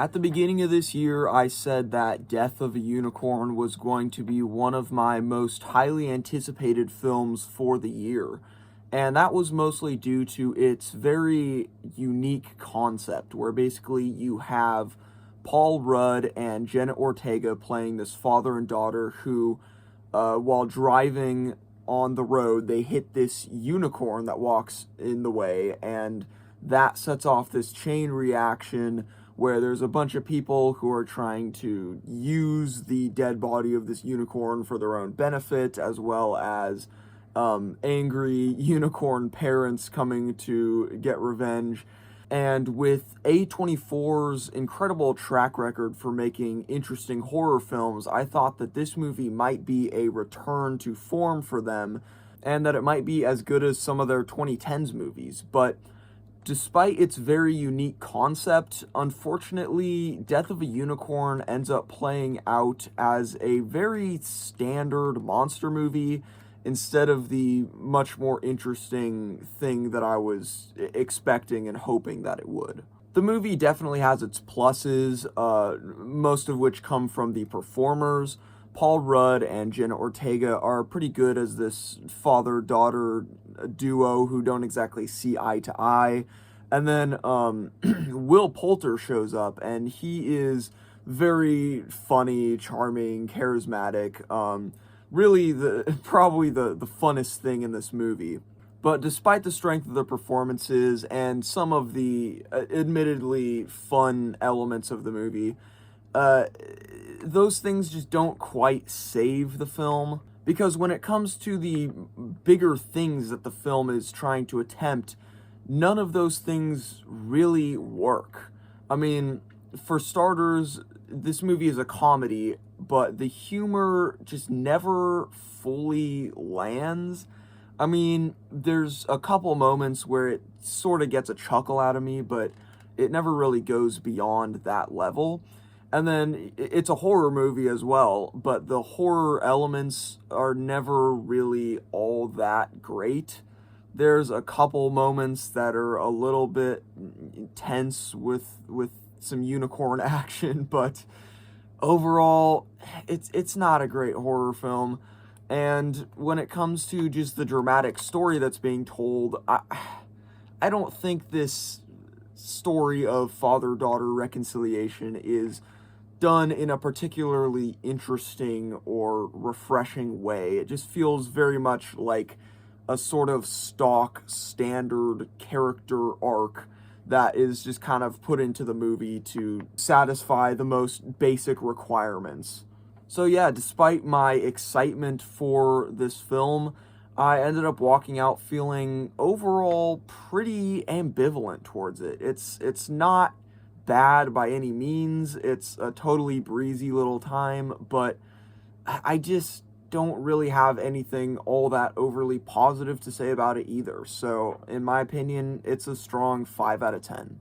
At the beginning of this year, I said that Death of a Unicorn was going to be one of my most highly anticipated films for the year. And that was mostly due to its very unique concept, where basically you have Paul Rudd and Jenna Ortega playing this father and daughter who, while driving on the road, they hit this unicorn that walks in the way, and that sets off this chain reaction where there's a bunch of people who are trying to use the dead body of this unicorn for their own benefit, as well as angry unicorn parents coming to get revenge. And with A24's incredible track record for making interesting horror films, I thought that this movie might be a return to form for them, and that it might be as good as some of their 2010s movies. But despite its very unique concept, unfortunately, Death of a Unicorn ends up playing out as a very standard monster movie instead of the much more interesting thing that I was expecting and hoping that it would. The movie definitely has its pluses, most of which come from the performers. Paul Rudd and Jenna Ortega are pretty good as this father-daughter duo who don't exactly see eye to eye. And then Will Poulter shows up, and he is very funny, charming, charismatic. Really, probably the funnest thing in this movie. But despite the strength of the performances and some of the admittedly fun elements of the movie, those things just don't quite save the film. Because when it comes to the bigger things that the film is trying to attempt, none of those things really work. I mean, for starters, this movie is a comedy, but the humor just never fully lands. I mean, there's a couple moments where it sort of gets a chuckle out of me, but it never really goes beyond that level. And then it's a horror movie as well, but the horror elements are never really all that great. There's a couple moments that are a little bit tense with some unicorn action, but overall, it's not a great horror film. And when it comes to just the dramatic story that's being told, I don't think this story of father-daughter reconciliation is done in a particularly interesting or refreshing way. It just feels very much like a sort of stock standard character arc that is just kind of put into the movie to satisfy the most basic requirements. So yeah, despite my excitement for this film, I ended up walking out feeling overall pretty ambivalent towards it. It's not bad by any means. It's a totally breezy little time, but I just don't really have anything all that overly positive to say about it either. So, in my opinion, it's a strong 5 out of 10.